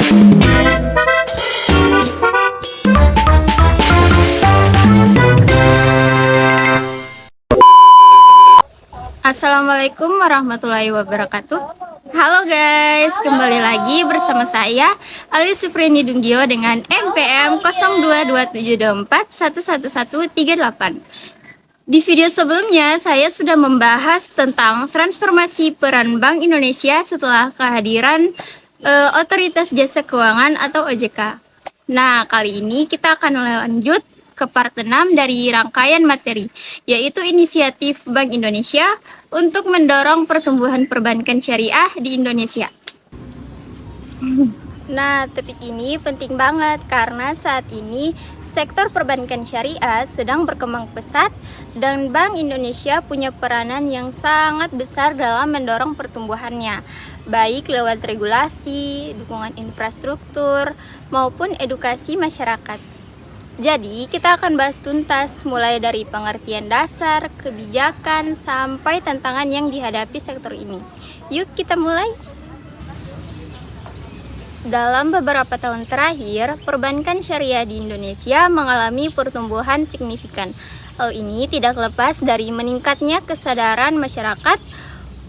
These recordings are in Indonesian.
Assalamualaikum warahmatullahi wabarakatuh. Halo guys, kembali lagi bersama saya Ali Sufrini Dunggio dengan NPM 022724111138. Di video sebelumnya saya sudah membahas tentang transformasi peran Bank Indonesia setelah kehadiran Otoritas Jasa Keuangan atau OJK. Nah, kali ini kita akan lanjut ke part 6 dari rangkaian materi, yaitu inisiatif Bank Indonesia untuk mendorong pertumbuhan perbankan syariah di Indonesia. Nah, topik ini penting banget karena saat ini sektor perbankan syariah sedang berkembang pesat dan Bank Indonesia punya peranan yang sangat besar dalam mendorong pertumbuhannya, baik lewat regulasi, dukungan infrastruktur, maupun edukasi masyarakat. Jadi, kita akan bahas tuntas mulai dari pengertian dasar, kebijakan, sampai tantangan yang dihadapi sektor ini. Yuk kita mulai. Dalam beberapa tahun terakhir, perbankan syariah di Indonesia mengalami pertumbuhan signifikan. Hal ini tidak lepas dari meningkatnya kesadaran masyarakat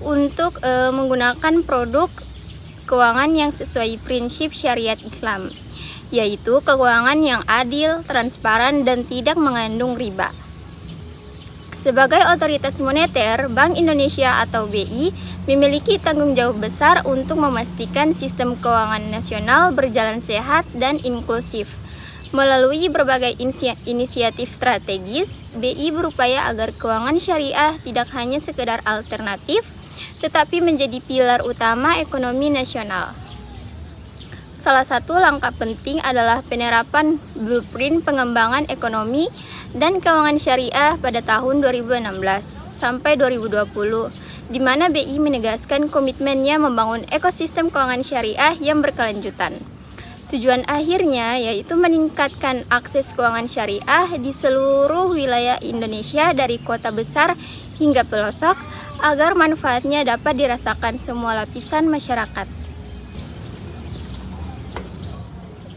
untuk menggunakan produk keuangan yang sesuai prinsip syariat Islam, yaitu keuangan yang adil, transparan, dan tidak mengandung riba. Sebagai otoritas moneter, Bank Indonesia atau BI memiliki tanggung jawab besar untuk memastikan sistem keuangan nasional berjalan sehat dan inklusif. Melalui berbagai inisiatif strategis, BI berupaya agar keuangan syariah tidak hanya sekedar alternatif, tetapi menjadi pilar utama ekonomi nasional. Salah satu langkah penting adalah penerapan blueprint pengembangan ekonomi dan keuangan syariah pada tahun 2016 sampai 2020, di mana BI menegaskan komitmennya membangun ekosistem keuangan syariah yang berkelanjutan. Tujuan akhirnya yaitu meningkatkan akses keuangan syariah di seluruh wilayah Indonesia dari kota besar hingga pelosok agar manfaatnya dapat dirasakan semua lapisan masyarakat.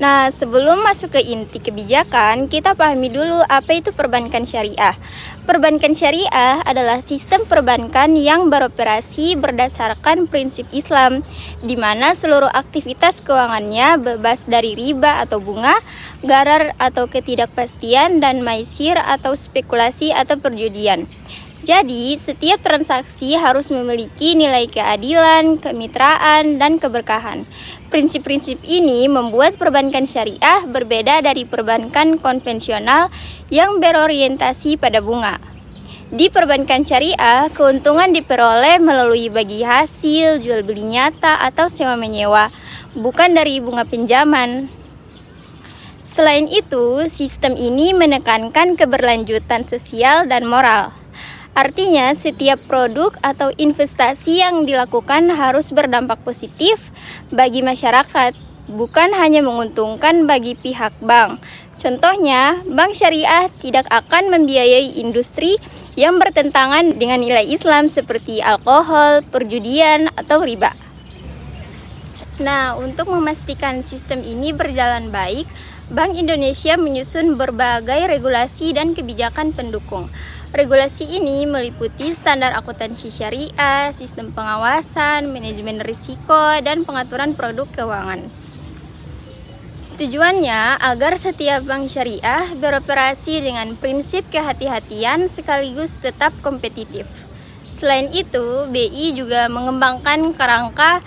Nah, sebelum masuk ke inti kebijakan, kita pahami dulu apa itu perbankan syariah. Perbankan syariah adalah sistem perbankan yang beroperasi berdasarkan prinsip Islam, di mana seluruh aktivitas keuangannya bebas dari riba atau bunga, gharar atau ketidakpastian, dan maisir atau spekulasi atau perjudian. Jadi, setiap transaksi harus memiliki nilai keadilan, kemitraan, dan keberkahan. Prinsip-prinsip ini membuat perbankan syariah berbeda dari perbankan konvensional yang berorientasi pada bunga. Di perbankan syariah, keuntungan diperoleh melalui bagi hasil, jual beli nyata, atau sewa menyewa, bukan dari bunga pinjaman. Selain itu, sistem ini menekankan keberlanjutan sosial dan moral. Artinya, setiap produk atau investasi yang dilakukan harus berdampak positif bagi masyarakat, bukan hanya menguntungkan bagi pihak bank. Contohnya, bank syariah tidak akan membiayai industri yang bertentangan dengan nilai Islam seperti alkohol, perjudian, atau riba. Nah, untuk memastikan sistem ini berjalan baik, Bank Indonesia menyusun berbagai regulasi dan kebijakan pendukung. Regulasi ini meliputi standar akuntansi syariah, sistem pengawasan, manajemen risiko, dan pengaturan produk keuangan. Tujuannya agar setiap bank syariah beroperasi dengan prinsip kehati-hatian sekaligus tetap kompetitif. Selain itu, BI juga mengembangkan kerangka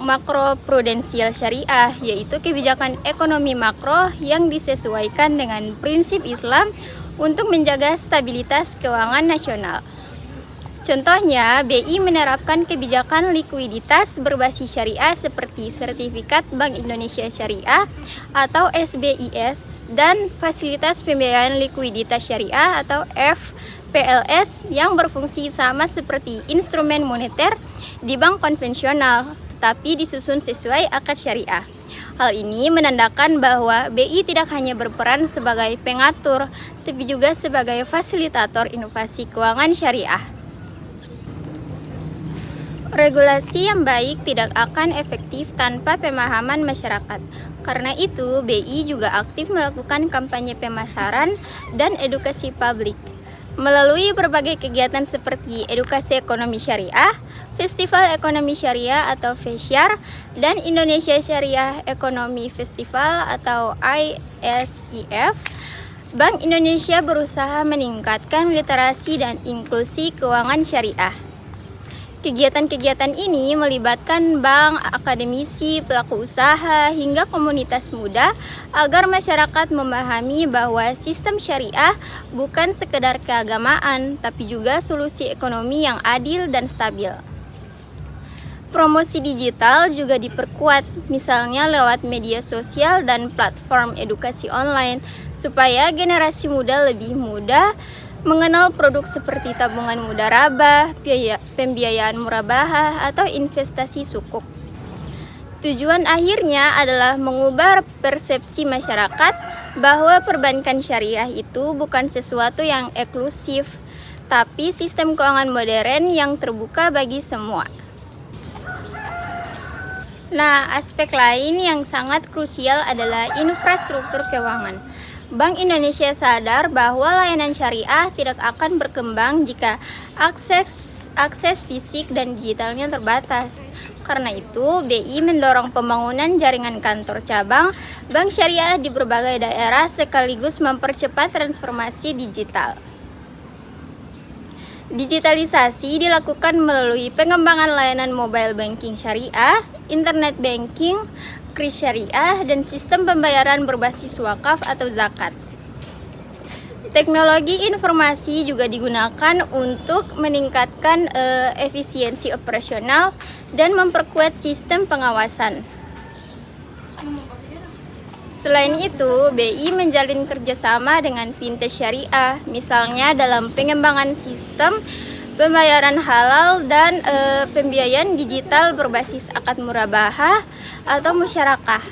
makroprudensial syariah, yaitu kebijakan ekonomi makro yang disesuaikan dengan prinsip Islam untuk menjaga stabilitas keuangan nasional. Contohnya, BI menerapkan kebijakan likuiditas berbasis syariah seperti Sertifikat Bank Indonesia Syariah atau SBIS dan Fasilitas Pembiayaan Likuiditas Syariah atau FPLS yang berfungsi sama seperti instrumen moneter di bank konvensional, tapi disusun sesuai akad syariah. Hal ini menandakan bahwa BI tidak hanya berperan sebagai pengatur, tapi juga sebagai fasilitator inovasi keuangan syariah. Regulasi yang baik tidak akan efektif tanpa pemahaman masyarakat. Karena itu, BI juga aktif melakukan kampanye pemasaran dan edukasi publik. Melalui berbagai kegiatan seperti edukasi ekonomi syariah, Festival Ekonomi Syariah atau FESYAR, dan Indonesia Syariah Ekonomi Festival atau ISEF, Bank Indonesia berusaha meningkatkan literasi dan inklusi keuangan syariah. Kegiatan-kegiatan ini melibatkan bank, akademisi, pelaku usaha, hingga komunitas muda agar masyarakat memahami bahwa sistem syariah bukan sekedar keagamaan, tapi juga solusi ekonomi yang adil dan stabil. Promosi digital juga diperkuat, misalnya lewat media sosial dan platform edukasi online, supaya generasi muda lebih mudah mengenal produk seperti tabungan mudharabah, pembiayaan murabahah, atau investasi sukuk. Tujuan akhirnya adalah mengubah persepsi masyarakat bahwa perbankan syariah itu bukan sesuatu yang eksklusif, tapi sistem keuangan modern yang terbuka bagi semua. Nah, aspek lain yang sangat krusial adalah infrastruktur keuangan. Bank Indonesia sadar bahwa layanan syariah tidak akan berkembang jika akses fisik dan digitalnya terbatas. Karena itu, BI mendorong pembangunan jaringan kantor cabang bank syariah di berbagai daerah sekaligus mempercepat transformasi digital. Digitalisasi dilakukan melalui pengembangan layanan mobile banking syariah, internet banking, kris syariah, dan sistem pembayaran berbasis wakaf atau zakat. Teknologi informasi juga digunakan untuk meningkatkan efisiensi operasional dan memperkuat sistem pengawasan. Selain itu, BI menjalin kerjasama dengan fintech syariah, misalnya dalam pengembangan sistem pembayaran halal dan pembiayaan digital berbasis akad murabahah atau musyarakah.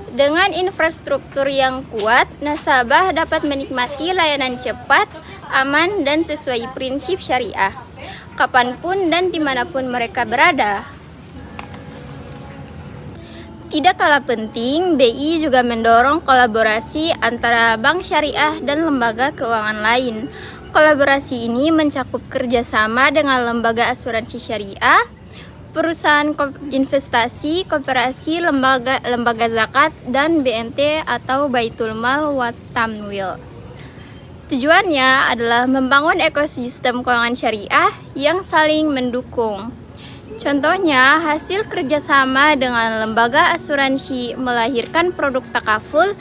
Dengan infrastruktur yang kuat, nasabah dapat menikmati layanan cepat, aman, dan sesuai prinsip syariah, kapanpun dan dimanapun mereka berada. Tidak kalah penting, BI juga mendorong kolaborasi antara bank syariah dan lembaga keuangan lain. Kolaborasi ini mencakup kerjasama dengan lembaga asuransi syariah, perusahaan investasi, koperasi, lembaga zakat, dan BMT atau Baitul Mal wa Tamwil. Tujuannya adalah membangun ekosistem keuangan syariah yang saling mendukung. Contohnya, hasil kerjasama dengan lembaga asuransi melahirkan produk takaful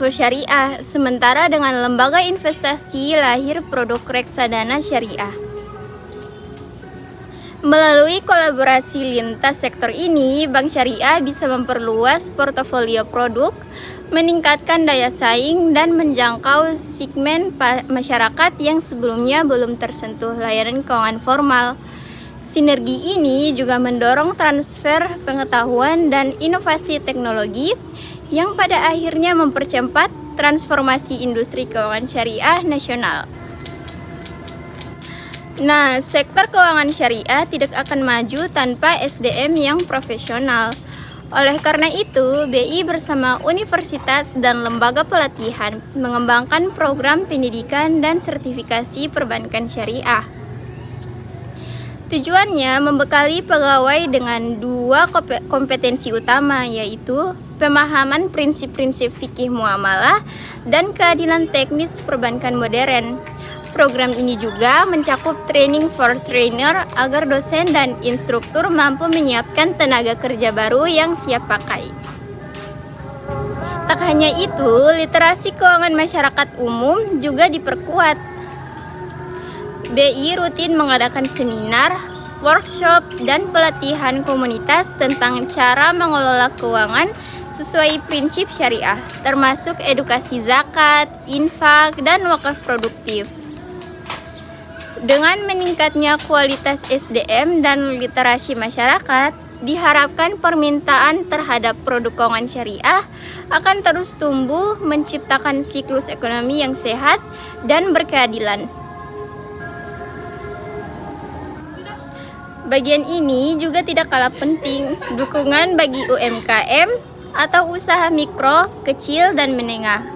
syariah, sementara dengan lembaga investasi lahir produk reksadana syariah. Melalui kolaborasi lintas sektor ini, bank syariah bisa memperluas portofolio produk, meningkatkan daya saing, dan menjangkau segmen masyarakat yang sebelumnya belum tersentuh layanan keuangan formal. Sinergi ini juga mendorong transfer pengetahuan dan inovasi teknologi yang pada akhirnya mempercepat transformasi industri keuangan syariah nasional. Nah, sektor keuangan syariah tidak akan maju tanpa SDM yang profesional. Oleh karena itu, BI bersama universitas dan lembaga pelatihan mengembangkan program pendidikan dan sertifikasi perbankan syariah. Tujuannya membekali pegawai dengan dua kompetensi utama, yaitu pemahaman prinsip-prinsip fikih muamalah dan keadilan teknis perbankan modern. Program ini juga mencakup training for trainer agar dosen dan instruktur mampu menyiapkan tenaga kerja baru yang siap pakai. Tak hanya itu, literasi keuangan masyarakat umum juga diperkuat. BI rutin mengadakan seminar, workshop, dan pelatihan komunitas tentang cara mengelola keuangan sesuai prinsip syariah, termasuk edukasi zakat, infak, dan wakaf produktif. Dengan meningkatnya kualitas SDM dan literasi masyarakat, diharapkan permintaan terhadap produk keuangan syariah akan terus tumbuh, menciptakan siklus ekonomi yang sehat dan berkeadilan. Bagian ini juga tidak kalah penting, dukungan bagi UMKM atau usaha mikro, kecil, dan menengah.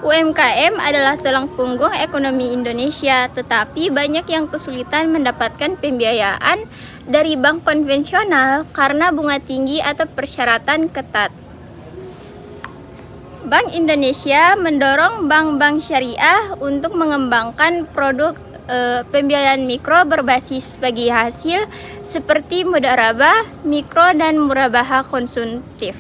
UMKM adalah tulang punggung ekonomi Indonesia, tetapi banyak yang kesulitan mendapatkan pembiayaan dari bank konvensional karena bunga tinggi atau persyaratan ketat. Bank Indonesia mendorong bank-bank syariah untuk mengembangkan produk pembiayaan mikro berbasis bagi hasil seperti mudharabah mikro dan murabahah konsumtif.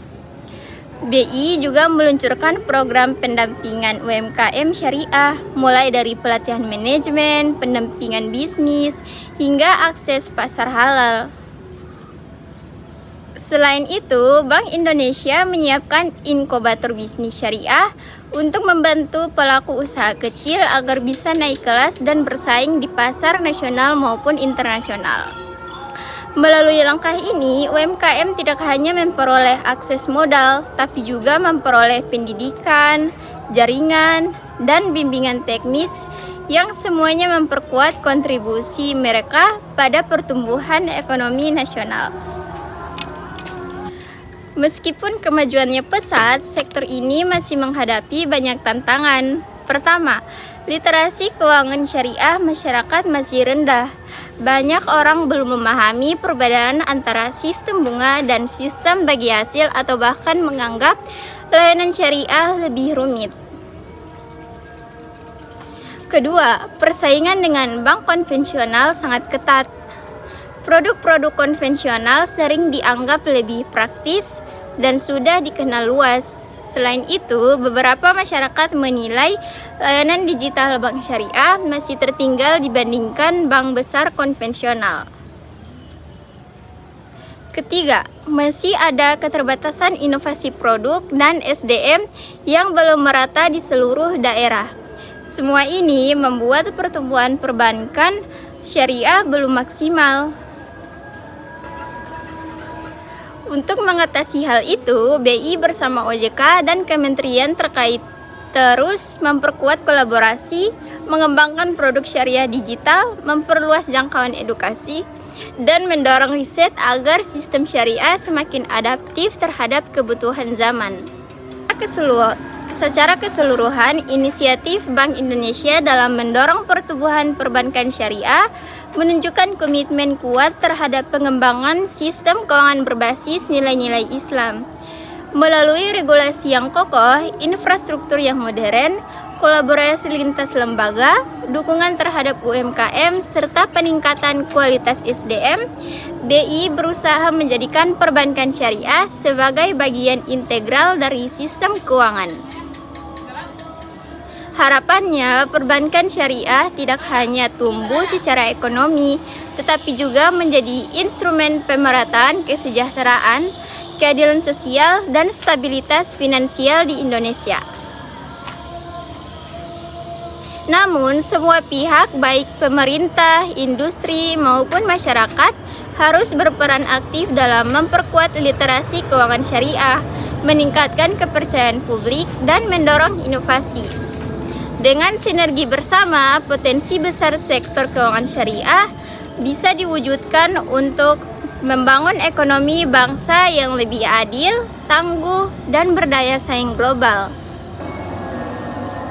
BI juga meluncurkan program pendampingan UMKM syariah, mulai dari pelatihan manajemen, pendampingan bisnis, hingga akses pasar halal. Selain itu, Bank Indonesia menyiapkan inkubator bisnis syariah untuk membantu pelaku usaha kecil agar bisa naik kelas dan bersaing di pasar nasional maupun internasional. Melalui langkah ini, UMKM tidak hanya memperoleh akses modal, tapi juga memperoleh pendidikan, jaringan, dan bimbingan teknis yang semuanya memperkuat kontribusi mereka pada pertumbuhan ekonomi nasional. Meskipun kemajuannya pesat, sektor ini masih menghadapi banyak tantangan. Pertama, literasi keuangan syariah masyarakat masih rendah. Banyak orang belum memahami perbedaan antara sistem bunga dan sistem bagi hasil atau bahkan menganggap layanan syariah lebih rumit. Kedua, persaingan dengan bank konvensional sangat ketat. Produk-produk konvensional sering dianggap lebih praktis dan sudah dikenal luas. Selain itu, beberapa masyarakat menilai layanan digital bank syariah masih tertinggal dibandingkan bank besar konvensional. Ketiga, masih ada keterbatasan inovasi produk dan SDM yang belum merata di seluruh daerah. Semua ini membuat pertumbuhan perbankan syariah belum maksimal. Untuk mengatasi hal itu, BI bersama OJK dan kementerian terkait terus memperkuat kolaborasi, mengembangkan produk syariah digital, memperluas jangkauan edukasi, dan mendorong riset agar sistem syariah semakin adaptif terhadap kebutuhan zaman. Secara keseluruhan, inisiatif Bank Indonesia dalam mendorong pertumbuhan perbankan syariah menunjukkan komitmen kuat terhadap pengembangan sistem keuangan berbasis nilai-nilai Islam. Melalui regulasi yang kokoh, infrastruktur yang modern, kolaborasi lintas lembaga, dukungan terhadap UMKM, serta peningkatan kualitas SDM, BI berusaha menjadikan perbankan syariah sebagai bagian integral dari sistem keuangan. Harapannya, perbankan syariah tidak hanya tumbuh secara ekonomi, tetapi juga menjadi instrumen pemerataan kesejahteraan, keadilan sosial, dan stabilitas finansial di Indonesia. Namun, semua pihak, baik pemerintah, industri, maupun masyarakat, harus berperan aktif dalam memperkuat literasi keuangan syariah, meningkatkan kepercayaan publik, dan mendorong inovasi. Dengan sinergi bersama, potensi besar sektor keuangan syariah bisa diwujudkan untuk membangun ekonomi bangsa yang lebih adil, tangguh, dan berdaya saing global.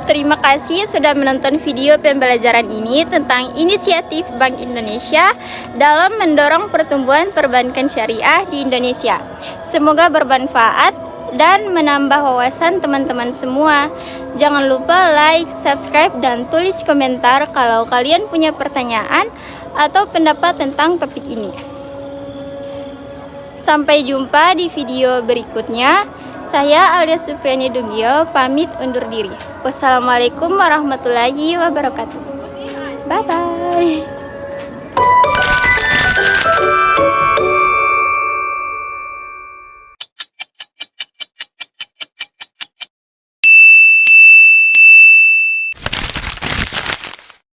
Terima kasih sudah menonton video pembelajaran ini tentang inisiatif Bank Indonesia dalam mendorong pertumbuhan perbankan syariah di Indonesia. Semoga bermanfaat dan menambah wawasan teman-teman semua. Jangan lupa like, subscribe, dan tulis komentar kalau kalian punya pertanyaan atau pendapat tentang topik ini. Sampai jumpa di video berikutnya. Saya Alia Supriani Dugio pamit undur diri. Wassalamualaikum warahmatullahi wabarakatuh. Bye-bye.